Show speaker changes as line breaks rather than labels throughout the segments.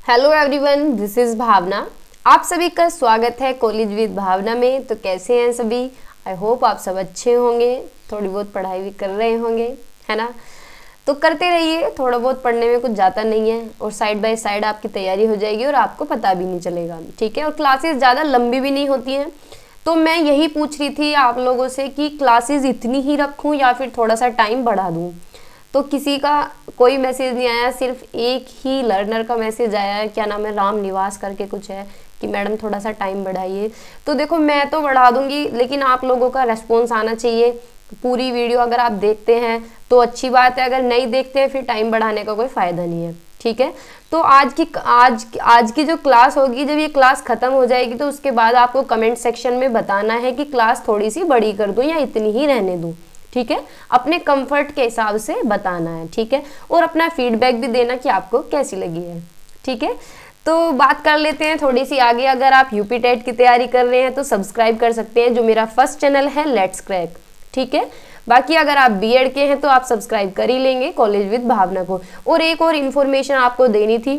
Hello everyone, this is भावना। आप सभी का स्वागत है कॉलेज विद भावना में। तो कैसे हैं सभी? आई होप आप सब अच्छे होंगे, थोड़ी बहुत पढ़ाई भी कर रहे होंगे, है ना। तो करते रहिए, थोड़ा बहुत पढ़ने में कुछ जाता नहीं है और साइड बाय साइड आपकी तैयारी हो जाएगी और आपको पता भी नहीं चलेगा, ठीक है। और क्लासेस ज़्यादा लंबी भी नहीं होती हैं। तो मैं यही पूछ रही थी आप लोगों से कि क्लासेस इतनी ही रखूँ या फिर थोड़ा सा टाइम बढ़ा दूँ। तो किसी का कोई मैसेज नहीं आया, सिर्फ एक ही लर्नर का मैसेज आया है, क्या नाम है, राम निवास करके कुछ है, कि मैडम थोड़ा सा टाइम बढ़ाइए। तो देखो, मैं तो बढ़ा दूंगी, लेकिन आप लोगों का रेस्पॉन्स आना चाहिए। पूरी वीडियो अगर आप देखते हैं तो अच्छी बात है, अगर नहीं देखते हैं फिर टाइम बढ़ाने का कोई फ़ायदा नहीं है, ठीक है। तो आज की जो क्लास होगी, जब ये क्लास ख़त्म हो जाएगी तो उसके बाद आपको कमेंट सेक्शन में बताना है कि क्लास थोड़ी सी बड़ी कर दूँ या इतनी ही रहने दूँ, ठीक है। अपने कंफर्ट के हिसाब से बताना है, ठीक है। और अपना फीडबैक भी देना कि आपको कैसी लगी है, ठीक है। तो बात कर लेते हैं थोड़ी सी आगे। अगर आप यूपी टेट की तैयारी कर रहे हैं तो सब्सक्राइब कर सकते हैं, जो मेरा फर्स्ट चैनल है लेट्स क्रैक, ठीक है। बाकी अगर आप बीएड के हैं तो आप सब्सक्राइब कर ही लेंगे कॉलेज विद भावना को। और एक और इन्फॉर्मेशन आपको देनी थी।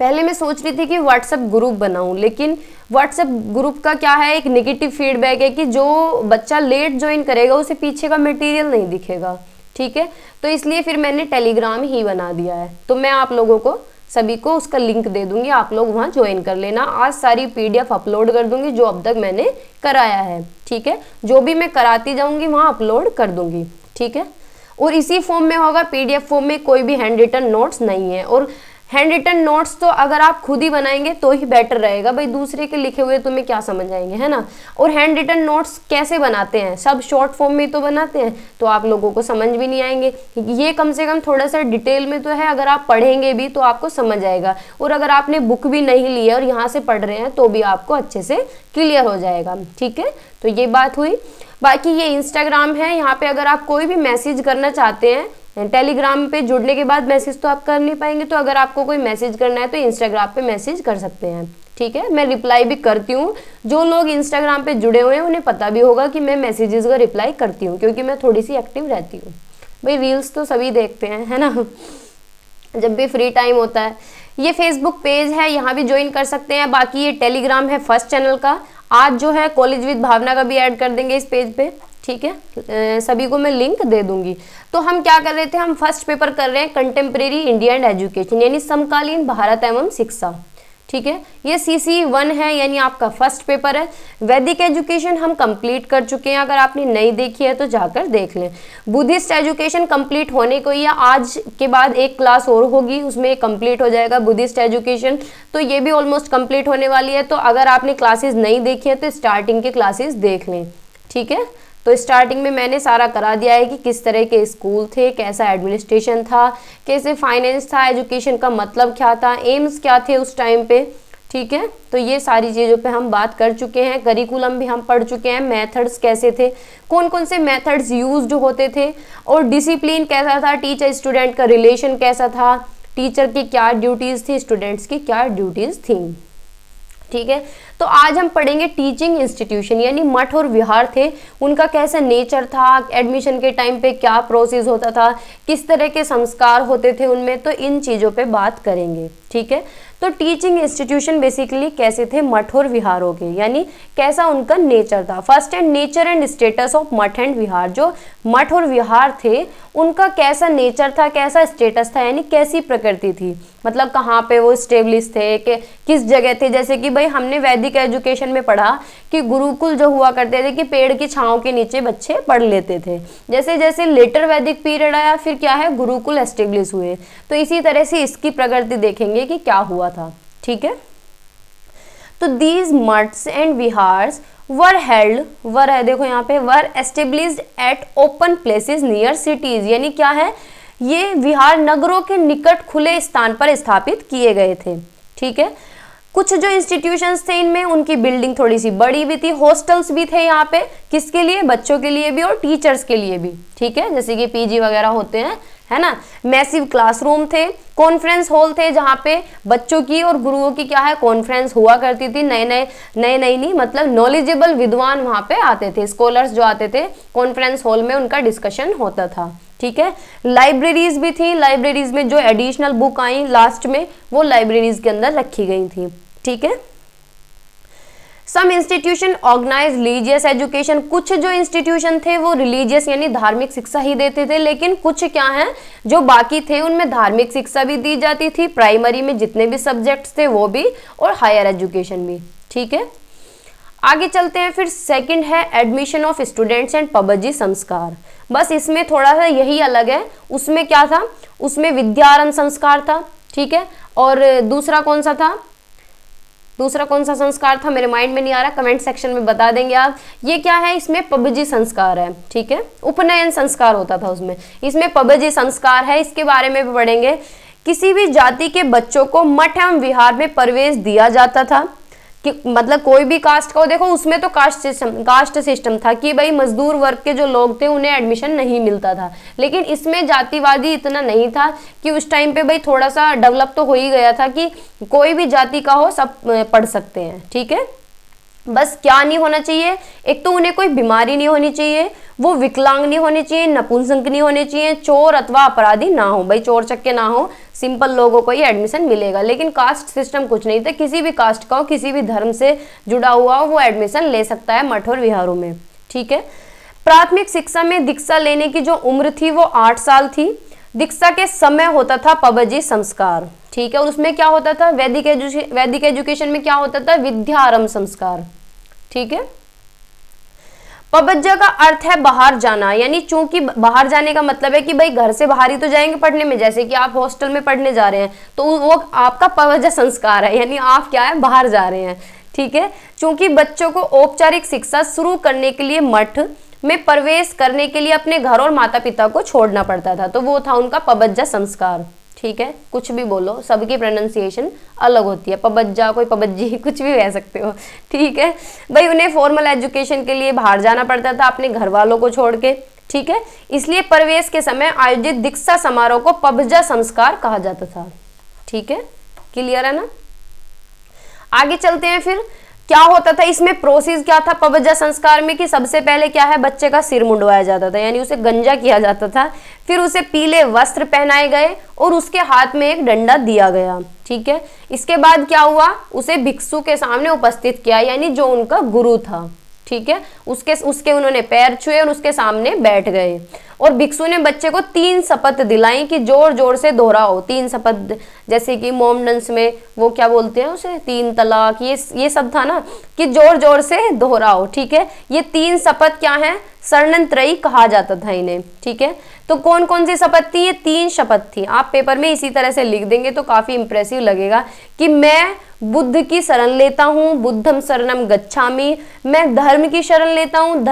पहले मैं सोच रही थी कि व्हाट्सएप ग्रुप बनाऊं, लेकिन व्हाट्सएप ग्रुप का क्या है, एक नेगेटिव फीडबैक है कि जो बच्चा लेट ज्वाइन करेगा उसे पीछे का मटेरियल नहीं दिखेगा, ठीक है। तो इसलिए फिर मैंने टेलीग्राम ही बना दिया है। तो मैं आप लोगों को सभी को उसका लिंक दे दूंगी, आप लोग वहाँ ज्वाइन कर लेना। आज सारी पीडीएफ अपलोड कर दूंगी जो अब तक मैंने कराया है, ठीक है। जो भी मैं कराती जाऊंगी वहाँ अपलोड कर दूंगी, ठीक है। और इसी फॉर्म में होगा, पीडीएफ फॉर्म में, कोई भी हैंड रिटन नोट्स नहीं है। और हैंड रिटन नोट्स तो अगर आप खुद ही बनाएंगे तो ही बेटर रहेगा, भाई दूसरे के लिखे हुए तुम्हें क्या समझ आएंगे, है ना। और हैंड रिटन नोट्स कैसे बनाते हैं, सब शॉर्ट फॉर्म में तो बनाते हैं, तो आप लोगों को समझ भी नहीं आएंगे। ये कम से कम थोड़ा सा डिटेल में तो है, अगर आप पढ़ेंगे भी तो आपको समझ आएगा। और अगर आपने बुक भी नहीं ली है और यहाँ से पढ़ रहे हैं तो भी आपको अच्छे से क्लियर हो जाएगा, ठीक है। तो ये बात हुई। बाकी ये इंस्टाग्राम है, यहाँ पे अगर आप कोई भी मैसेज करना चाहते हैं, टेलीग्राम पे जुड़ने के बाद मैसेज तो आप कर नहीं पाएंगे, तो अगर आपको कोई मैसेज करना है तो इंस्टाग्राम पे मैसेज कर सकते हैं, ठीक है। मैं रिप्लाई भी करती हूँ। जो लोग इंस्टाग्राम पे जुड़े हुए हैं उन्हें पता भी होगा कि मैं मैसेजेस का रिप्लाई करती हूँ, क्योंकि मैं थोड़ी सी एक्टिव रहती हूँ। भाई रील्स तो सभी देखते हैं, है ना, जब भी फ्री टाइम होता है। ये फेसबुक पेज है, यहाँ भी ज्वाइन कर सकते हैं। बाकी ये टेलीग्राम है फर्स्ट चैनल का। आज जो है कॉलेज विद भावना का भी ऐड कर देंगे इस पेज पे, ठीक है। सभी को मैं लिंक दे दूंगी। तो हम क्या कर रहे थे, हम फर्स्ट पेपर कर रहे हैं कंटेम्प्रेरी इंडिया एंड एजुकेशन, यानी समकालीन भारत एवं शिक्षा, ठीक है। ये CC1 है, यानी आपका फर्स्ट पेपर है। वैदिक एजुकेशन हम कंप्लीट कर चुके हैं, अगर आपने नहीं देखी है तो जाकर देख लें। बुद्धिस्ट एजुकेशन कंप्लीट होने को ही है, आज के बाद एक क्लास और होगी, उसमें कंप्लीट हो जाएगा बुद्धिस्ट एजुकेशन। तो ये भी ऑलमोस्ट कंप्लीट होने वाली है। तो अगर आपने क्लासेस नहीं देखी है तो स्टार्टिंग के क्लासेस देख लें, ठीक है। तो स्टार्टिंग में मैंने सारा करा दिया है कि किस तरह के स्कूल थे, कैसा एडमिनिस्ट्रेशन था, कैसे फाइनेंस था, एजुकेशन का मतलब क्या था, एम्स क्या थे उस टाइम पे, ठीक है। तो ये सारी चीज़ों पे हम बात कर चुके हैं। करिकुलम भी हम पढ़ चुके हैं, मेथड्स कैसे थे, कौन कौन से मेथड्स यूज्ड होते थे, और डिसिप्लिन कैसा था, टीचर स्टूडेंट का रिलेशन कैसा था, टीचर की क्या ड्यूटीज़ थी, स्टूडेंट्स की क्या ड्यूटीज़ थी, ठीक है। तो आज हम पढ़ेंगे टीचिंग इंस्टीट्यूशन, यानी मठ और विहार थे, उनका कैसा नेचर था, एडमिशन के टाइम पे क्या प्रोसेस होता था, किस तरह के संस्कार होते थे उनमें। तो इन चीज़ों पे बात करेंगे, ठीक है। तो टीचिंग इंस्टीट्यूशन बेसिकली कैसे थे, मठ और विहारों के, यानी कैसा उनका नेचर था। First and nature and status of मठ एंड विहार, जो मठ और विहार थे उनका कैसा नेचर था, कैसा स्टेटस था, यानी कैसी प्रकृति थी, मतलब कहाँ पे वो स्टेब्लिश थे, कि किस जगह थे। जैसे कि भाई हमने वैदिक एजुकेशन में पढ़ा कि गुरुकुल जो हुआ करते थे कि पेड़ की छांव के नीचे बच्चे पढ़ लेते थे। जैसे जैसे लेटर वैदिक पीरियड आया फिर क्या है, गुरुकुल एस्टेब्लिश हुए। तो इसी तरह से इसकी प्रकृति देखेंगे कि क्या हुआ था, ठीक है। तो these maths and viharas were held, were है देखो यहाँ पे, were established at open places near cities, यानी क्या है, ये विहार नगरों के निकट खुले स्थान पर स्थापित किए गए थे, ठीक है। कुछ जो इंस्टीट्यूशंस थे इनमें उनकी बिल्डिंग थोड़ी सी बड़ी भी थी, हॉस्टल्स भी थे यहाँ पे, किसके लिए, बच्चों के लिए भी और टीचर्स के लिए भी, ठीक है, जैसे कि पीजी वगैरह होते हैं, है ना। मैसिव क्लासरूम थे, कॉन्फ्रेंस हॉल थे जहाँ पे बच्चों की और गुरुओं की क्या है, कॉन्फ्रेंस हुआ करती थी। नए नए नहीं मतलब नॉलेजेबल विद्वान वहाँ पे आते थे, स्कॉलर्स जो आते थे कॉन्फ्रेंस हॉल में, उनका डिस्कशन होता था, ठीक है। लाइब्रेरीज भी थी, लाइब्रेरीज में जो एडिशनल बुक आई लास्ट में वो लाइब्रेरीज के अंदर रखी गई थी, ठीक है। सम इंस्टीट्यूशन ऑर्गेनाइज रिलीजियस एजुकेशन, कुछ जो इंस्टीट्यूशन थे वो रिलीजियस यानी धार्मिक शिक्षा ही देते थे, लेकिन कुछ क्या है जो बाकी थे उनमें धार्मिक शिक्षा भी दी जाती थी, प्राइमरी में जितने भी सब्जेक्ट्स थे वो भी, और हायर एजुकेशन भी, ठीक है। आगे चलते हैं फिर सेकंड है admission of students and PUBG संस्कार। बस इसमें थोड़ा सा यही अलग है, उसमें क्या था, उसमें विद्यारंभ संस्कार था, ठीक है। और दूसरा कौन सा था, दूसरा कौन सा संस्कार था मेरे माइंड में नहीं आ रहा, कमेंट सेक्शन में बता देंगे आप। ये क्या है, इसमें पबजी संस्कार है, ठीक है। उपनयन संस्कार होता था उसमें, इसमें पबजी संस्कार है, इसके बारे में भी पढ़ेंगे। किसी भी जाति के बच्चों को मठ एवं विहार में प्रवेश दिया जाता था, कि मतलब कोई भी कास्ट का हो, देखो उसमें तो कास्ट सिस्टम था कि भाई मजदूर वर्ग के जो लोग थे उन्हें एडमिशन नहीं मिलता था, लेकिन इसमें जातिवादी इतना नहीं था कि उस टाइम पे भाई थोड़ा सा डेवलप तो हो ही गया था कि कोई भी जाति का हो सब पढ़ सकते हैं, ठीक है। बस क्या नहीं होना चाहिए, एक तो उन्हें कोई बीमारी नहीं होनी चाहिए, वो विकलांग नहीं होने चाहिए, नपुंसक नहीं होने चाहिए, चोर अथवा अपराधी ना हो, भाई चोर चक्के ना हो, सिंपल लोगों को ही एडमिशन मिलेगा। लेकिन कास्ट सिस्टम कुछ नहीं था, किसी भी कास्ट का हो, किसी भी धर्म से जुड़ा हुआ हो वो एडमिशन ले सकता है मठ और विहारों में, ठीक है। प्राथमिक शिक्षा में दीक्षा लेने की जो उम्र थी वो 8 साल थी। दीक्षा के समय होता था पबजी संस्कार, ठीक है। और उसमें क्या होता था, वैदिक एजुकेशन में क्या होता था, विद्यारंभ संस्कार, ठीक है। पबज्जा का अर्थ है बाहर जाना, यानी चूंकि बाहर जाने का मतलब है कि भाई घर से बाहर ही तो जाएंगे पढ़ने में, जैसे कि आप हॉस्टल में पढ़ने जा रहे हैं तो वो आपका पबज्जा संस्कार है, यानी आप क्या है बाहर जा रहे हैं, ठीक है। चूंकि बच्चों को औपचारिक शिक्षा शुरू करने के लिए मठ में प्रवेश करने के लिए अपने घर और माता पिता को छोड़ना पड़ता था, तो वो था उनका पबज्जा संस्कार, ठीक है। कुछ भी बोलो, सबकी प्रोनाउंसिएशन अलग होती है, पबज्जा कोई पबज्जी कुछ भी कह सकते हो, ठीक है। भाई उन्हें फॉर्मल एजुकेशन के लिए बाहर जाना पड़ता था अपने घर वालों को छोड़ के, ठीक है। इसलिए प्रवेश के समय आयोजित दीक्षा समारोह को पबज्जा संस्कार कहा जाता था, ठीक है। क्लियर है ना। आगे चलते हैं फिर क्या होता था इसमें, प्रोसेस क्या था पबज्जा संस्कार में, कि सबसे पहले क्या है बच्चे का सिर मुंडवाया जाता था, यानी उसे गंजा किया जाता था, फिर उसे पीले वस्त्र पहनाए गए और उसके हाथ में एक डंडा दिया गया, ठीक है। इसके बाद क्या हुआ, उसे भिक्षु के सामने उपस्थित किया, यानी जो उनका गुरु था, ठीक है, उसके उन्होंने पैर छुए और उसके सामने बैठ गए। और भिक्षु ने बच्चे को 3 शपथ दिलाई कि जोर जोर से दोहराओ, 3 शपथ, जैसे कि मोमडंस में वो क्या बोलते हैं उसे, 3 तलाक, ये सब था ना, कि जोर जोर से दोहराओ, ठीक है। ये 3 शपथ क्या है, शरणत्रयी कहा जाता था इन्हें, ठीक है। तो कौन कौन सी शपथ थी, ये 3 शपथ थी। आप पेपर में इसी तरह से लिख देंगे तो काफी इंप्रेसिव लगेगा कि मैं बुद्ध की शरण लेता हूँ, बुद्धम शरणम गच्छामि, मैं धर्म की शरण लेता हूँ,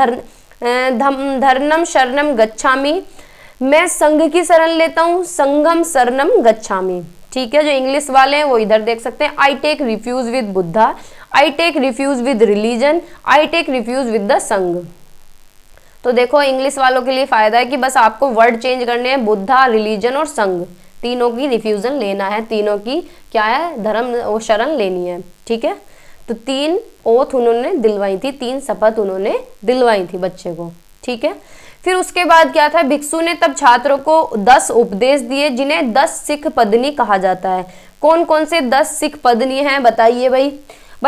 धर्मम शरणम गच्छामि, मैं संघ की शरण लेता हूँ, संघम शरणम गच्छामि, ठीक है। जो इंग्लिश वाले हैं वो इधर देख सकते हैं, I take refuge with Buddha, I take refuge with religion, I take refuge with the Sangha. तो देखो इंग्लिश वालों के लिए फायदा है कि बस आपको वर्ड चेंज करने हैं, बुद्धा, रिलीजन और संघ, तीनों की रिफ्यूजन लेना है, तीनों की क्या है धर्म और शरण लेनी है, ठीक है। तो 3 ओथ उन्होंने दिलवाई थी, 3 शपथ उन्होंने दिलवाई थी बच्चे को, ठीक है। फिर उसके बाद क्या था, भिक्षु ने तब छात्रों को 10 उपदेश दिए जिन्हें 10 सिख पदनी कहा जाता है। कौन कौन से 10 सिख पदनी हैं बताइए भाई।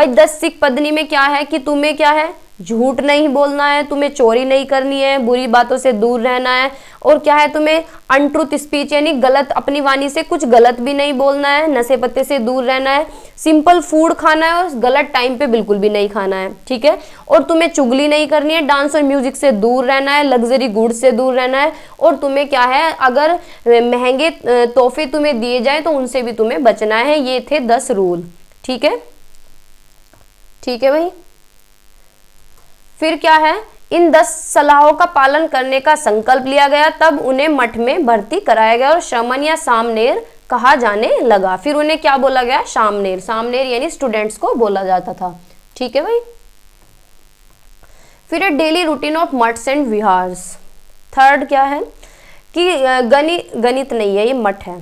10 सिख पदनी में क्या है कि तुम्हें क्या है, झूठ नहीं बोलना है, तुम्हें चोरी नहीं करनी है, बुरी बातों से दूर रहना है, और क्या है तुम्हें अनट्रूथ स्पीच यानी गलत, अपनी वाणी से कुछ गलत भी नहीं बोलना है, नशे पत्ते से दूर रहना है, सिंपल फूड खाना है और गलत टाइम पे बिल्कुल भी नहीं खाना है, ठीक है। और तुम्हें चुगली नहीं करनी है, डांस और म्यूजिक से दूर रहना है, लग्जरी गुड्स से दूर रहना है, और तुम्हें क्या है अगर महंगे तोहफे तुम्हें दिए जाए तो उनसे भी तुम्हें बचना है। ये थे 10 रूल, ठीक है, ठीक है भाई। फिर क्या है, इन 10 सलाहों का पालन करने का संकल्प लिया गया, तब उन्हें मठ में भर्ती कराया गया और श्रमण या सामनेर कहा जाने लगा। फिर उन्हें क्या बोला गया, सामनेर, सामनेर यानी स्टूडेंट्स को बोला जाता था, ठीक है भाई। फिर daily routine of maths and viharas. Third क्या है कि गणित नहीं है, ये मठ है।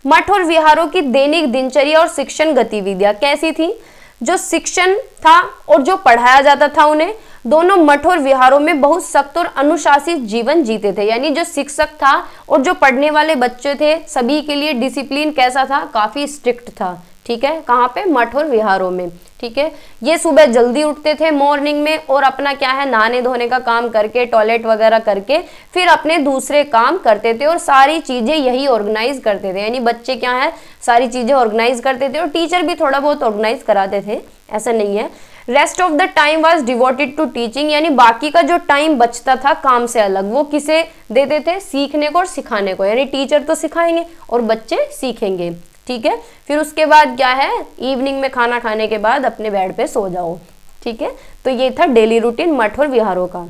मठ और विहारों की दैनिक दिनचर्या और शिक्षण गतिविधियां कैसी थी, जो शिक्षण था और जो पढ़ाया जाता था उन्हें दोनों मठ और विहारों में बहुत सख्त और अनुशासित जीवन जीते थे। यानी जो शिक्षक था और जो पढ़ने वाले बच्चे थे, सभी के लिए डिसिप्लिन कैसा था, काफी स्ट्रिक्ट था। ठीक है, कहाँ पे, मठ और विहारों में। ठीक है, ये सुबह जल्दी उठते थे मॉर्निंग में, और अपना क्या है, नहाने धोने का काम करके, टॉयलेट वगैरह करके फिर अपने दूसरे काम करते थे, और सारी चीजें यही ऑर्गेनाइज करते थे। यानी बच्चे क्या है, सारी चीजें ऑर्गेनाइज करते थे, और टीचर भी थोड़ा बहुत ऑर्गेनाइज कराते थे, ऐसा नहीं है। Rest of the time was devoted to teaching, यानी बाकी का जो टाइम बचता था काम से अलग, वो किसे देते थे, सीखने को और सिखाने को। यानी टीचर तो सिखाएंगे और बच्चे सीखेंगे। ठीक है, फिर उसके बाद क्या है, इवनिंग में खाना खाने के बाद अपने बेड पे सो जाओ। ठीक है, तो ये था डेली रूटीन मठ और विहारों का।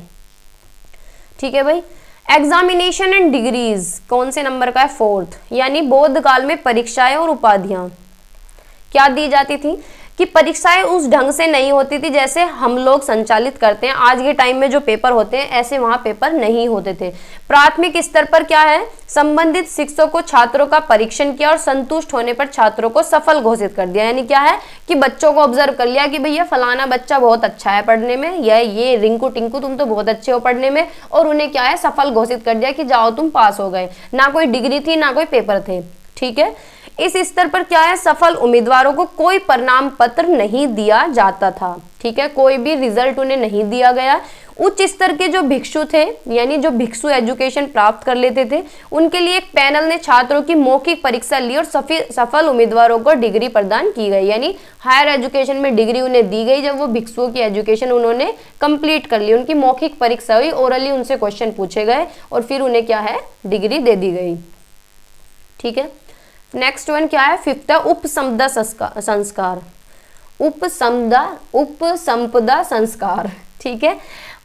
ठीक है भाई, एग्जामिनेशन एंड डिग्रीज कौन से नंबर का है, 4th। यानी बौद्ध काल में परीक्षाएं और उपाधियां क्या दी जाती थी, कि परीक्षाएं उस ढंग से नहीं होती थी जैसे हम लोग संचालित करते हैं। आज के टाइम में जो पेपर होते हैं, ऐसे वहां पेपर नहीं होते थे। प्राथमिक स्तर पर क्या है, संबंधित शिक्षकों को छात्रों का परीक्षण किया, और संतुष्ट होने पर छात्रों को सफल घोषित कर दिया। यानी क्या है, कि बच्चों को ऑब्जर्व कर लिया कि भैया फलाना बच्चा बहुत अच्छा है पढ़ने में, या ये रिंकू टिंकू तुम तो बहुत अच्छे हो पढ़ने में, और उन्हें क्या है, सफल घोषित कर दिया कि जाओ तुम पास हो गए। ना कोई डिग्री थी, ना कोई पेपर थे। ठीक है, इस स्तर पर क्या है, सफल उम्मीदवारों को कोई परिणाम पत्र नहीं दिया जाता था। ठीक है, कोई भी रिजल्ट उन्हें नहीं दिया गया। उच्च स्तर के जो भिक्षु थे, यानी जो भिक्षु एजुकेशन प्राप्त कर लेते थे, उनके लिए एक पैनल ने छात्रों की मौखिक परीक्षा ली और सफल उम्मीदवारों को डिग्री प्रदान की गई। यानी हायर एजुकेशन में डिग्री उन्हें दी गई जब वो भिक्षुओं की एजुकेशन उन्होंने कंप्लीट कर ली। उनकी मौखिक परीक्षा हुई, ओरली उनसे क्वेश्चन पूछे गए, और फिर उन्हें क्या है, डिग्री दे दी गई। ठीक है, नेक्स्ट वन क्या है, 5th, उपसंपदा संस्कार। उपसंपदा संस्कार। ठीक है,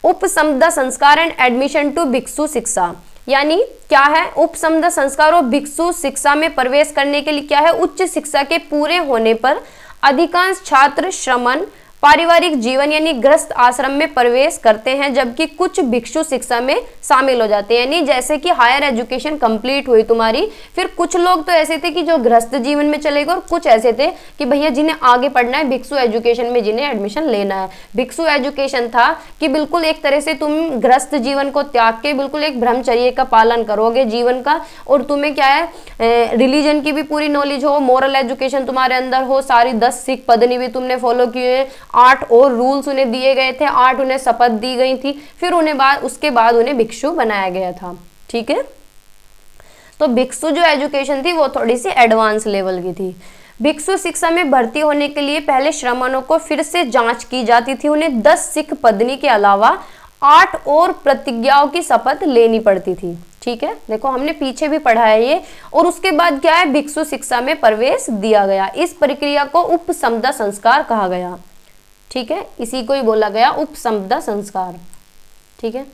उपसंपदा संस्कार एंड एडमिशन टू भिक्षु शिक्षा। यानी क्या है, उपसंपदा संस्कार और भिक्षु शिक्षा में प्रवेश करने के लिए क्या है, उच्च शिक्षा के पूरे होने पर अधिकांश छात्र श्रमण पारिवारिक जीवन यानी गृहस्थ आश्रम में प्रवेश करते हैं, जबकि कुछ भिक्षु शिक्षा में शामिल हो जाते हैं। यानी जैसे कि हायर एजुकेशन कंप्लीट हुई तुम्हारी, फिर कुछ लोग तो ऐसे थे कि जो गृहस्थ जीवन में चले गए, और कुछ ऐसे थे कि भैया जिन्हें आगे पढ़ना है भिक्षु एजुकेशन में, जिन्हें एडमिशन लेना है। भिक्षु एजुकेशन था कि बिल्कुल एक तरह से तुम गृहस्थ जीवन को त्याग के बिल्कुल एक ब्रह्मचर्य का पालन करोगे जीवन का, और तुम्हें क्या है, रिलीजन की भी पूरी नॉलेज हो, मोरल एजुकेशन तुम्हारे अंदर हो, सारी 10 सिख पद्नी भी तुमने फॉलो किए, 8 और रूल्स उन्हें दिए गए थे, 8 उन्हें शपथ दी गई थी, फिर उसके बाद उन्हें भिक्षु बनाया गया था। ठीक है, तो भिक्षु जो एजुकेशन थी वो थोड़ी सी एडवांस लेवल की थी। भिक्षु शिक्षा में भर्ती होने के लिए पहले श्रमणों को फिर से जांच की जाती थी। उन्हें 10 सिख पत्नी के अलावा 8 और प्रतिज्ञाओं की शपथ लेनी पड़ती थी। ठीक है, देखो हमने पीछे भी पढ़ा है ये। और उसके बाद क्या है, भिक्षु शिक्षा में प्रवेश दिया गया। इस प्रक्रिया को उपसंपदा संस्कार कहा गया। ठीक है, इसी को ही बोला गया उपसंपदा संस्कार। ठीक है,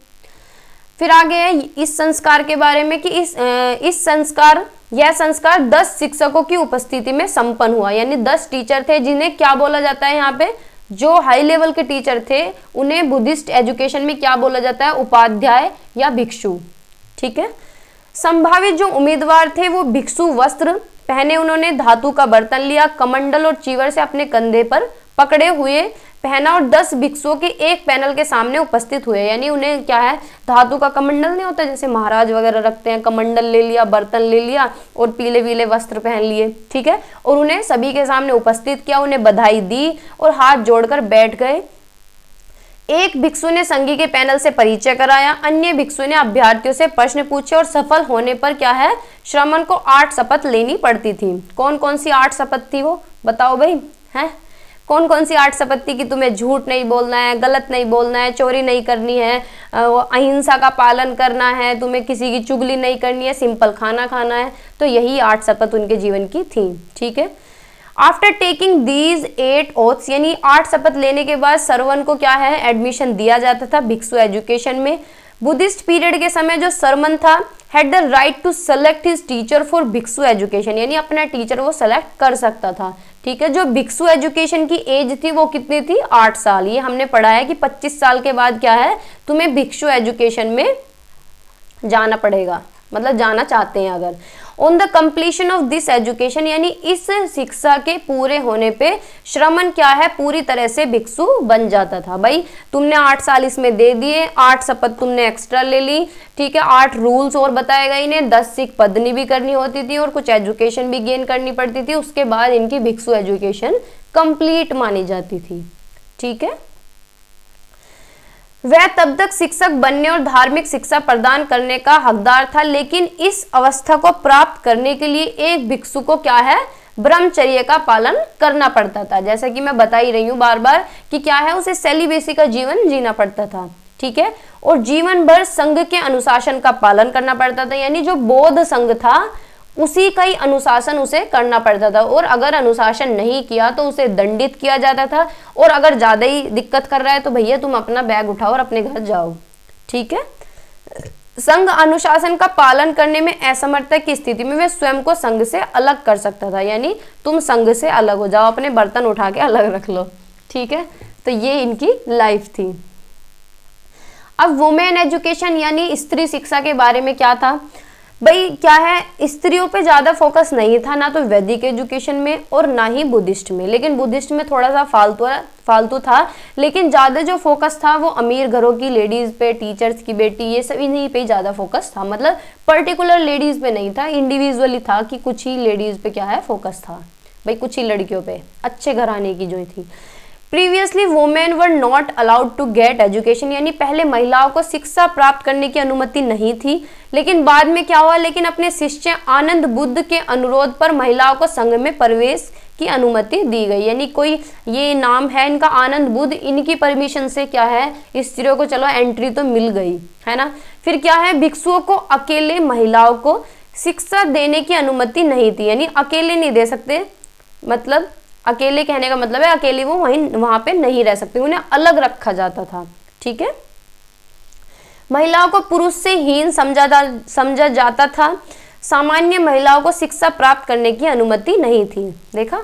फिर आगे है इस संस्कार के बारे में कि यह संस्कार 10 शिक्षकों की उपस्थिति में संपन्न हुआ। यानी 10 टीचर थे, जिन्हें क्या बोला जाता है, यहाँ पे जो हाई लेवल के टीचर थे उन्हें बुद्धिस्ट एजुकेशन में क्या बोला जाता है, उपाध्याय या भिक्षु। ठीक है, संभावित जो उम्मीदवार थे वो भिक्षु वस्त्र पहने, उन्होंने धातु का बर्तन लिया, कमंडल और चीवर से अपने कंधे पर पकड़े हुए पहना, और 10 भिक्षुओं के एक पैनल के सामने उपस्थित हुए। यानी उन्हें क्या है, धातु का कमंडल नहीं होता जैसे महाराज वगैरह रखते हैं, कमंडल ले लिया, बर्तन ले लिया, और पीले पीले वस्त्र पहन लिए। ठीक है, और उन्हें सभी के सामने उपस्थित किया, उन्हें बधाई दी और हाथ जोड़कर बैठ गए। एक भिक्षु ने संगी के पैनल से परिचय कराया, अन्य भिक्षु ने अभ्यर्थियों से प्रश्न पूछे, और सफल होने पर क्या है, श्रमण को 8 शपथ लेनी पड़ती थी। कौन कौन सी 8 शपथ थी वो बताओ भाई, है कौन कौन सी 8 शपथ थी, कि तुम्हें झूठ नहीं बोलना है, गलत नहीं बोलना है, चोरी नहीं करनी है, अहिंसा का पालन करना है, तुम्हें किसी की चुगली नहीं करनी है, सिंपल खाना खाना है। तो यही 8 शपथ उनके जीवन की थी। ठीक है, आफ्टर टेकिंग दीज 8 ओथ्स, यानी 8 शपथ लेने के बाद सरवन को क्या है, एडमिशन दिया जाता था भिक्षु एजुकेशन में। बुद्धिस्ट पीरियड के समय जो सरमन था had the right to select his teacher for bhikshu education, यानी अपना टीचर वो सेलेक्ट कर सकता था। ठीक है, जो भिक्षु एजुकेशन की एज थी वो कितनी थी, 8 साल। ये हमने पढ़ा है कि 25 साल के बाद क्या है, तुम्हें भिक्षु एजुकेशन में जाना पड़ेगा, मतलब जाना चाहते हैं अगर। On the completion of this education, यानी इस शिक्षा के पूरे होने पे श्रमण क्या है, पूरी तरह से भिक्षु बन जाता था। भाई तुमने 8 साल इसमें दे दिए, 8 शपथ तुमने एक्स्ट्रा ले ली, ठीक है, 8 रूल्स और बताए गए इन्हें, 10 सिख पदनी भी करनी होती थी और कुछ एजुकेशन भी गेन करनी पड़ती थी, उसके बाद इनकी भिक्षु एजुकेशन कंप्लीट मानी जाती थी। ठीक है, वह तब तक शिक्षक बनने और धार्मिक शिक्षा प्रदान करने का हकदार था, लेकिन इस अवस्था को प्राप्त करने के लिए एक भिक्षु को क्या है, ब्रह्मचर्य का पालन करना पड़ता था। जैसा कि मैं बता ही रही हूँ बार बार कि क्या है, उसे सेलिबेसी का जीवन जीना पड़ता था। ठीक है, और जीवन भर संघ के अनुशासन का पालन करना पड़ता था, यानी जो बौद्ध संघ था उसी का ही अनुशासन उसे करना पड़ता था, और अगर अनुशासन नहीं किया तो उसे दंडित किया जाता था, और अगर ज्यादा ही दिक्कत कर रहा है तो भैया तुम अपना बैग उठाओ और अपने घर जाओ। ठीक है, संघ अनुशासन का पालन करने में असमर्थता की स्थिति में वे स्वयं को संघ से अलग कर सकता था, यानी तुम संघ से अलग हो जाओ, अपने बर्तन उठा के अलग रख लो। ठीक है, तो ये इनकी लाइफ थी। अब वुमेन एजुकेशन यानी स्त्री शिक्षा के बारे में क्या था, भाई क्या है, स्त्रियों पे ज्यादा फोकस नहीं था, ना तो वैदिक एजुकेशन में और ना ही बुद्धिस्ट में, लेकिन बुद्धिस्ट में थोड़ा सा फालतू था, लेकिन ज्यादा जो फोकस था वो अमीर घरों की लेडीज पे, टीचर्स की बेटी, ये सब इन्हीं पे ज्यादा फोकस था, मतलब पर्टिकुलर लेडीज पे नहीं था, इंडिविजुअली था कि कुछ ही लेडीज पे क्या है फोकस था, भाई कुछ ही लड़कियों पे, अच्छे घराने की जो थी। Previously women were not allowed to get education, यानी पहले महिलाओं को शिक्षा प्राप्त करने की अनुमति नहीं थी, लेकिन बाद में क्या हुआ, लेकिन अपने शिष्य आनंद बुद्ध के अनुरोध पर महिलाओं को संघ में प्रवेश की अनुमति दी गई। यानी कोई ये नाम है इनका आनंद बुद्ध, इनकी परमिशन से क्या है स्त्रियों को चलो एंट्री तो मिल गई है ना। फिर क्या है, भिक्षुओं को अकेले महिलाओं को शिक्षा देने की अनुमति नहीं थी, यानी अकेले नहीं दे सकते, मतलब अकेले कहने का मतलब है अकेले वो वहां पे नहीं रह सकते, उन्हें अलग रखा जाता था। ठीक है, महिलाओं को पुरुष से हीन समझा जाता था, सामान्य महिलाओं को शिक्षा प्राप्त करने की अनुमति नहीं थी। देखा,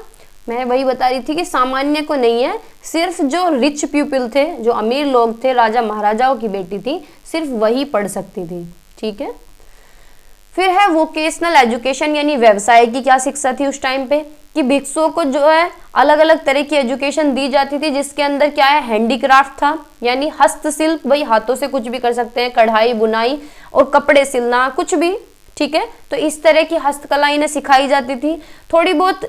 मैं वही बता रही थी कि सामान्य को नहीं है, सिर्फ जो रिच पीपल थे, जो अमीर लोग थे, राजा महाराजाओं की बेटी थी, सिर्फ वही पढ़ सकती थी। ठीक है, फिर है वोकेशनल एजुकेशन, यानी व्यवसाय की क्या शिक्षा थी उस टाइम पे, कि भिक्षुओं को जो है अलग अलग तरह की एजुकेशन दी जाती थी, जिसके अंदर क्या है, हैंडीक्राफ्ट था, यानी हस्तशिल्प, भाई हाथों से कुछ भी कर सकते हैं, कढ़ाई बुनाई और कपड़े सिलना, कुछ भी। ठीक है, तो इस तरह की हस्तकला इन्हें सिखाई जाती थी। थोड़ी बहुत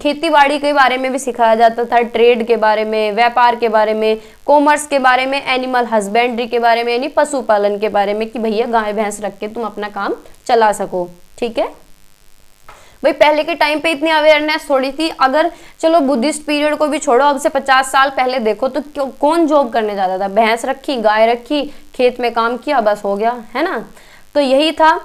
खेतीबाड़ी के बारे में भी सिखाया जाता था, ट्रेड के बारे में, व्यापार के बारे में, कॉमर्स के बारे में, एनिमल हस्बेंड्री के बारे में, यानी पशुपालन के बारे में, कि भैया गाय भैंस रख के तुम अपना काम चला सको। ठीक है, भाई पहले के टाइम पे इतनी अवेयरनेस थोड़ी थी, अगर चलो बुद्धिस्ट पीरियड को भी छोड़ो, अब से 50 साल पहले देखो तो कौन जॉब करने जाता था, भैंस रखी, गाय रखी, खेत में काम किया, बस हो गया, है ना। तो यही था।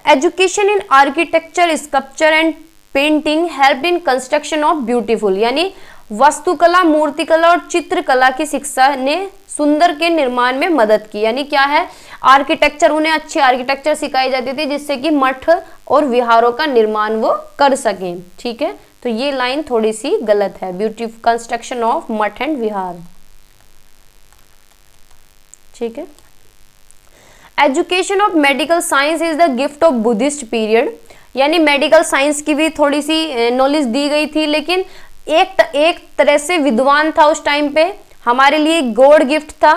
Education in architecture, sculpture and painting help in construction of beautiful, यानी वास्तुकला, मूर्तिकला और चित्रकला की शिक्षा ने सुंदर के निर्माण में मदद की। यानी क्या है, आर्किटेक्चर, उन्हें अच्छी आर्किटेक्चर सिखाई जाती थी जिससे कि मठ और विहारों का निर्माण वो कर सकें। ठीक है, तो ये लाइन थोड़ी सी गलत है, ब्यूटीफुल कंस्ट्रक्शन ऑफ मठ एंड विहार। ठीक है, education of medical science is the gift of Buddhist period, यानी मेडिकल साइंस की भी थोड़ी सी नॉलेज दी गई थी, लेकिन एक तरह से विद्वान था उस टाइम पे, हमारे लिए गॉड गिफ्ट था।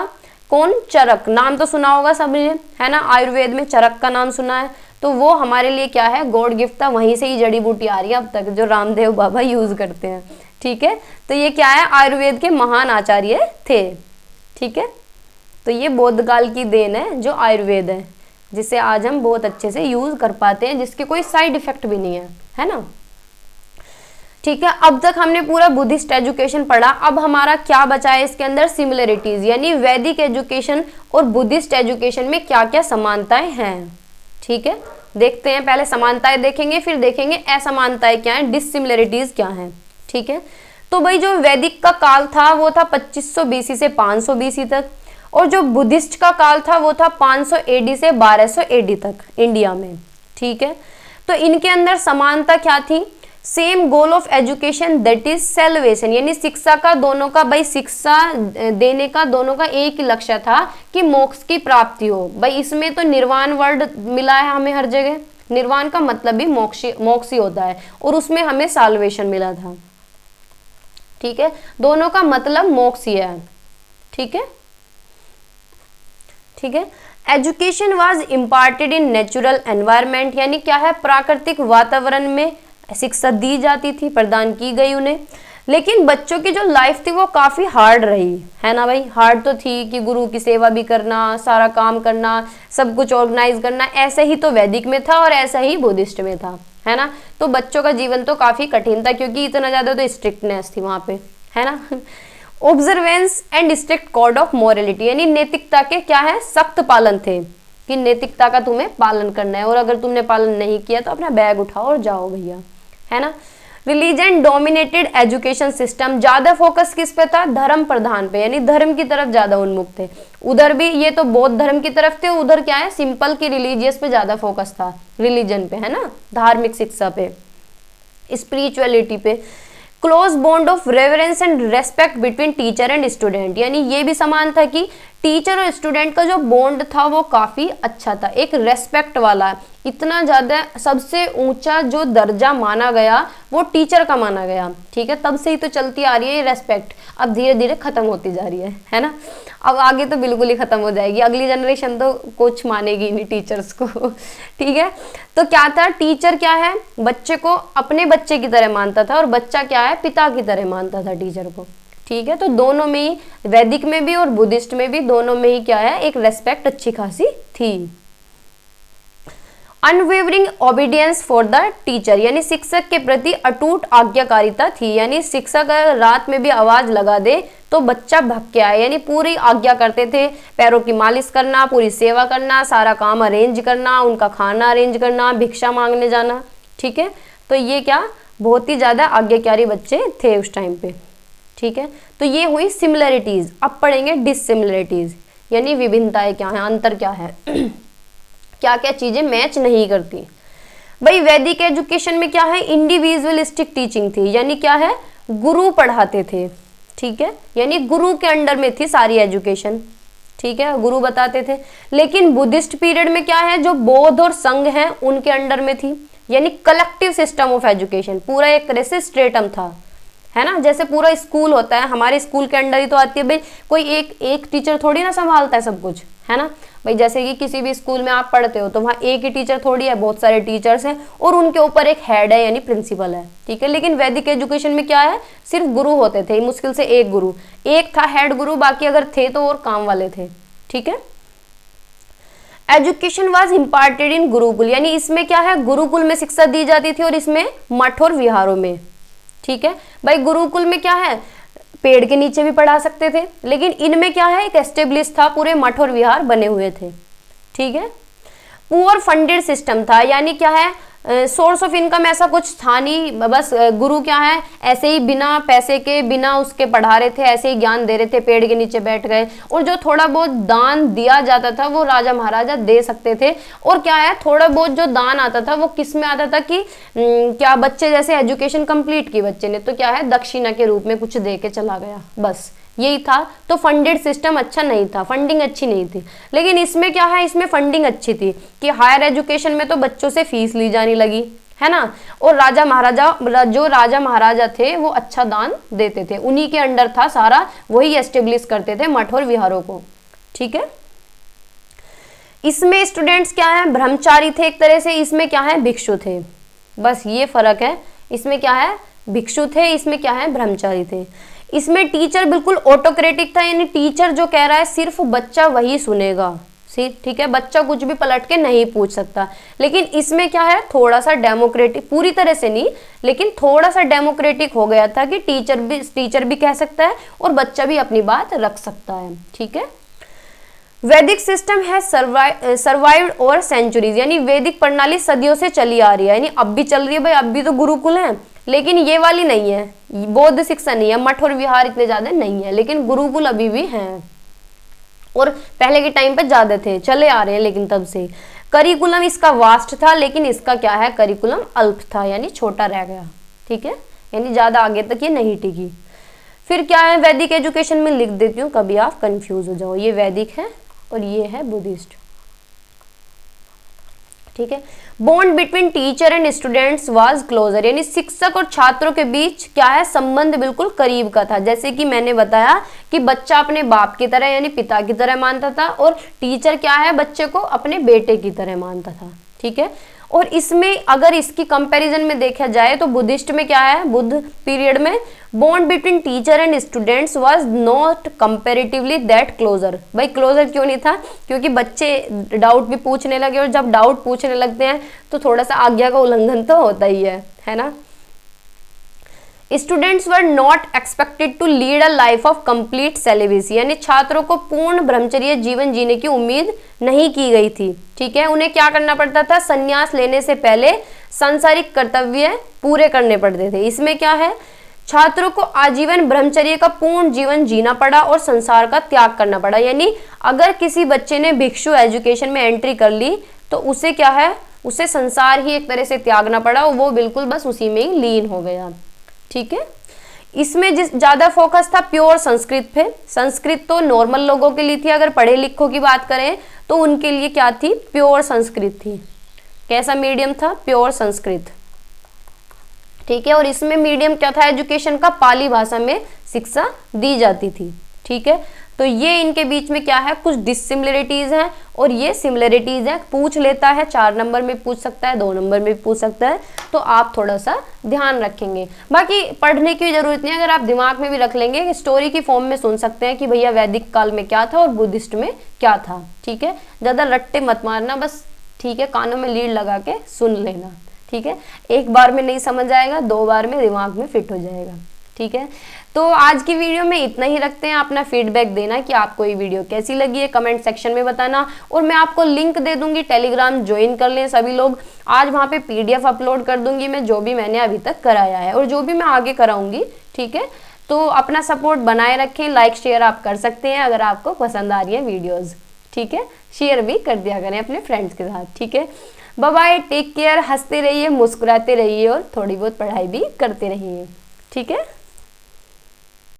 कौन, चरक, नाम तो सुना होगा सबने, है ना, आयुर्वेद में चरक का नाम सुना है, तो वो हमारे लिए क्या है, गॉड गिफ्ट था, वहीं से ही जड़ी बूटी आ रही है अब तक, जो रामदेव बाबा यूज करते हैं। ठीक है, तो ये क्या है, आयुर्वेद के महान आचार्य थे। ठीक है, तो ये बौद्ध काल की देन है जो आयुर्वेद है, जिसे आज हम बहुत अच्छे से यूज कर पाते हैं, जिसके कोई साइड इफेक्ट भी नहीं है ना। ठीक है, अब तक हमने पूरा बुद्धिस्ट एजुकेशन पढ़ा, अब हमारा क्या बचा है इसके अंदर, सिमिलरिटीज, यानी वैदिक एजुकेशन और बुद्धिस्ट एजुकेशन में क्या क्या समानताएं हैं। ठीक है, देखते हैं, पहले समानताएं देखेंगे, फिर देखेंगे असमानताएं क्या है, डिसिमिलरिटीज क्या है। ठीक है, तो भाई जो वैदिक का काल था वो था 2500 BC से 500 BC तक, और जो बुद्धिस्ट का काल था वो था 500 AD से 1200 AD तक इंडिया में। ठीक है, तो इनके अंदर समानता क्या थी, same goal of education that is salvation, यानी शिक्षा का दोनों का, भाई शिक्षा देने का दोनों का एक ही लक्ष्य था कि मोक्ष की प्राप्ति हो। भाई इसमें तो निर्वाण वर्ड मिला है हमें हर जगह, निर्वाण का मतलब भी मोक्ष ही होता है, और उसमें हमें साल्वेशन मिला था। ठीक है, दोनों का मतलब मोक्ष ही है। ठीक है, ठीक है। Education was imparted in natural environment, यानी क्या है, प्राकृतिक वातावरण में शिक्षा दी जाती थी, प्रदान की गई उन्हें। लेकिन बच्चों की जो लाइफ थी वो काफी हार्ड रही, है ना भाई। हार्ड तो थी कि गुरु की सेवा भी करना, सारा काम करना, सब कुछ ऑर्गेनाइज करना, ऐसे ही तो वैदिक में था और ऐसा ही बुद्धिस्ट में था, है ना। तो बच्चों का जीवन तो काफी कठिन था, क्योंकि इतना ज्यादा तो स्ट्रिक्टनेस थी वहां पे, है ना। Observance and strict code of morality, यानी नैतिकता के क्या है, सख्त पालन थे, कि नैतिकता का तुम्हें पालन करना है, और अगर तुमने पालन नहीं किया तो अपना बैग उठाओ और जाओ भैया, है ना। रिलीजन डोमिनेटेड एजुकेशन सिस्टम, ज्यादा फोकस किस पे था, धर्म प्रधान पे, यानी धर्म की तरफ ज्यादा उन्मुख थे। उधर भी ये तो बौद्ध धर्म की तरफ थे, उधर क्या है, सिंपल की रिलीजियस पे ज्यादा फोकस था, रिलीजन पे, है ना, धार्मिक शिक्षा पे, स्पिरिचुअलिटी पे। Close bond of reverence and respect between teacher and student, यानी ये भी समान था कि टीचर और स्टूडेंट का जो बॉन्ड था वो काफी अच्छा था, एक रेस्पेक्ट वाला। इतना ज्यादा सबसे ऊंचा जो दर्जा माना गया वो टीचर का माना गया। ठीक है, तब से ही तो चलती आ रही है ये रेस्पेक्ट, अब धीरे धीरे खत्म होती जा रही है ना। अब आगे तो बिल्कुल ही खत्म हो जाएगी, अगली जनरेशन तो कुछ मानेगी नहीं टीचर्स को। ठीक है, तो क्या था, टीचर क्या है, बच्चे को अपने बच्चे की तरह मानता था, और बच्चा क्या है, पिता की तरह मानता था टीचर को। ठीक है, तो दोनों में ही, वैदिक में भी और बुद्धिस्ट में भी, दोनों में ही क्या है, एक रेस्पेक्ट अच्छी खासी थी। Unwavering obedience for the teacher, यानी शिक्षक के प्रति अटूट आज्ञाकारिता थी, यानी शिक्षक अगर रात में भी आवाज लगा दे तो बच्चा भग के आए, यानी पूरी आज्ञा करते थे, पैरों की मालिश करना, पूरी सेवा करना, सारा काम अरेंज करना, उनका खाना अरेंज करना, भिक्षा मांगने जाना। ठीक है, तो ये क्या, बहुत ही ज्यादा आज्ञाकारी बच्चे थे उस टाइम पे। ठीक है, तो ये हुई सिमिलरिटीज। अब पढ़ेंगे डिससिमिलरिटीज, यानी विभिन्नताएं क्या है, अंतर क्या है, क्या क्या चीजें मैच नहीं करती। भाई वैदिक एजुकेशन में क्या है, इंडिविजुअलिस्टिक टीचिंग थी, यानी क्या है, गुरु पढ़ाते थे। ठीक है, यानी गुरु के अंडर में थी सारी एजुकेशन। ठीक है, गुरु बताते थे। लेकिन बुद्धिस्ट पीरियड में क्या है, जो बौद्ध और संघ हैं उनके अंडर में थी, यानी कलेक्टिव सिस्टम ऑफ एजुकेशन, पूरा एक तरह से स्ट्रेटम था, है ना। जैसे पूरा स्कूल होता है, हमारे स्कूल के अंडर ही तो आती है भाई, कोई एक टीचर थोड़ी ना संभालता है सब कुछ, है ना भाई। जैसे कि किसी भी स्कूल में आप पढ़ते हो तो वहाँ एक ही टीचर थोड़ी है, बहुत सारे टीचर्स हैं, और उनके ऊपर एक हेड है, यानी प्रिंसिपल है। ठीक है, लेकिन वैदिक एजुकेशन में क्या है, सिर्फ गुरु होते थे, मुश्किल से एक गुरु, एक था हेड गुरु, बाकी अगर थे तो और काम वाले थे। ठीक है, एजुकेशन वाज इम्पार्टेड इन गुरुकुल, यानी इसमें क्या है, गुरुकुल में शिक्षा दी जाती थी, और इसमें मठ और विहारों में। ठीक है भाई, गुरुकुल में क्या है, पेड़ के नीचे भी पढ़ा सकते थे, लेकिन इनमें क्या है, एक एस्टेब्लिश था, पूरे मठ और विहार बने हुए थे। ठीक है, पुअर फंडेड सिस्टम था, यानी क्या है, सोर्स ऑफ इनकम ऐसा कुछ था नहीं, बस गुरु क्या है, ऐसे ही बिना पैसे के, बिना उसके पढ़ा रहे थे, ऐसे ही ज्ञान दे रहे थे, पेड़ के नीचे बैठ गए। और जो थोड़ा बहुत दान दिया जाता था वो राजा महाराजा दे सकते थे। और क्या है, थोड़ा बहुत जो दान आता था वो किस में आता था कि क्या, बच्चे जैसे एजुकेशन कंप्लीट की बच्चे ने तो क्या है, दक्षिणा के रूप में कुछ दे के चला गया, बस यही था। तो फंडेड सिस्टम अच्छा नहीं था, फंडिंग अच्छी नहीं थी। लेकिन इसमें क्या है, इसमें फंडिंग अच्छी थी कि हायर एजुकेशन में तो बच्चों से फीस ली जाने लगी, है ना। और राजा महाराजा, जो राजा महाराजा थे वो अच्छा दान देते थे, उन्हीं के अंडर था सारा, वही एस्टेब्लिश करते थे मठ और विहारों को। ठीक है, इसमें स्टूडेंट्स क्या है, ब्रह्मचारी थे एक तरह से, इसमें क्या है, भिक्षु थे, बस ये फर्क है। इसमें क्या है, भिक्षु थे, इसमें क्या है, ब्रह्मचारी थे। इसमें टीचर बिल्कुल ऑटोक्रेटिक था, यानी टीचर जो कह रहा है सिर्फ बच्चा वही सुनेगा। ठीक है, बच्चा कुछ भी पलट के नहीं पूछ सकता। लेकिन इसमें क्या है, थोड़ा सा डेमोक्रेटिक, पूरी तरह से नहीं लेकिन थोड़ा सा डेमोक्रेटिक हो गया था कि टीचर भी कह सकता है और बच्चा भी अपनी बात रख सकता है। ठीक है, वैदिक सिस्टम है सर्वाइव्ड ओवर सेंचुरीज, यानी वैदिक प्रणाली सदियों से चली आ रही है, यानी अब भी चल रही है भाई, अब भी तो गुरुकुल है, लेकिन ये वाली नहीं है, बौद्ध शिक्षा नहीं है, मठ और विहार इतने ज्यादा नहीं है, लेकिन गुरुकुल अभी भी हैं, और पहले के टाइम पे ज्यादा थे, चले आ रहे हैं, लेकिन तब से। करिकुलम इसका वास्ट था, लेकिन इसका क्या है, करिकुलम अल्प था, यानी छोटा रह गया। ठीक है, यानी ज्यादा आगे तक ये नहीं टिकी। फिर क्या है, वैदिक एजुकेशन में लिख देती हूँ, कभी आप कंफ्यूज हो जाओ, ये वैदिक है और ये है बुद्धिस्ट। ठीक है। Bond between teacher and students was closer, यानी शिक्षक और छात्रों के बीच क्या है, संबंध बिल्कुल करीब का था। जैसे कि मैंने बताया कि बच्चा अपने बाप की तरह यानी पिता की तरह मानता था, और टीचर क्या है, बच्चे को अपने बेटे की तरह मानता था। ठीक है। और इसमें अगर इसकी कंपैरिजन में देखा जाए तो बुद्धिस्ट में क्या है, बुद्ध पीरियड में bond between teacher and students was not comparatively that closer. भाई क्लोजर क्यों नहीं था, क्योंकि बच्चे डाउट भी पूछने लगे, और जब डाउट पूछने लगते हैं तो थोड़ा सा आज्ञा का उल्लंघन तो होता ही है ना। Students were not expected to lead a life of complete celibacy, यानी छात्रों को पूर्ण ब्रह्मचर्य जीवन जीने की उम्मीद नहीं की गई थी। ठीक है। उन्हें क्या करना पड़ता था, संन्यास लेने से पहले सांसारिक कर्तव्य पूरे करने पड़ते थे। इसमें क्या है, छात्रों को आजीवन ब्रह्मचर्य का पूर्ण जीवन जीना पड़ा और संसार का त्याग करना पड़ा। यानी अगर किसी बच्चे ने भिक्षु एजुकेशन में एंट्री कर ली तो उसे क्या है, उसे संसार ही एक तरह से त्यागना पड़ा, और वो बिल्कुल बस उसी में ही लीन हो गया। ठीक है। इसमें जिस ज्यादा फोकस था प्योर संस्कृत पे। संस्कृत तो नॉर्मल लोगों के लिए थी, अगर पढ़े लिखों की बात करें तो उनके लिए क्या थी, प्योर संस्कृत थी। कैसा मीडियम था, प्योर संस्कृत। ठीक है। और इसमें मीडियम क्या था, एजुकेशन का, पाली भाषा में शिक्षा दी जाती थी। ठीक है। तो ये इनके बीच में क्या है, कुछ डिसिमिलरिटीज हैं और ये सिमिलरिटीज हैं। पूछ लेता है, 4 नंबर में पूछ सकता है, 2 नंबर में पूछ सकता है, तो आप थोड़ा सा ध्यान रखेंगे। बाकी पढ़ने की जरूरत नहीं है, अगर आप दिमाग में भी रख लेंगे, स्टोरी की फॉर्म में सुन सकते हैं कि भैया वैदिक काल में क्या था और बुद्धिस्ट में क्या था। ठीक है। ज्यादा रट्टे मत मारना बस। ठीक है। कानों में लीड लगा के सुन लेना। ठीक है। एक बार में नहीं समझ आएगा, 2 बार में दिमाग में फिट हो जाएगा। ठीक है। तो आज की वीडियो में इतना ही रखते हैं। अपना फीडबैक देना कि आपको ये वीडियो कैसी लगी है, कमेंट सेक्शन में बताना, और मैं आपको लिंक दे दूंगी, टेलीग्राम ज्वाइन कर लें सभी लोग। आज वहाँ पे PDF अपलोड कर दूंगी मैं, जो भी मैंने अभी तक कराया है और जो भी मैं आगे कराऊंगी। ठीक है। तो अपना सपोर्ट बनाए रखें, लाइक शेयर आप कर सकते हैं अगर आपको पसंद आ रही है वीडियोज। ठीक है। शेयर भी कर दिया करें अपने फ्रेंड्स के साथ। ठीक है। बाय बाय, टेक केयर, हंसते रहिए, मुस्कुराते रहिए और थोड़ी बहुत पढ़ाई भी करते रहिए। ठीक है।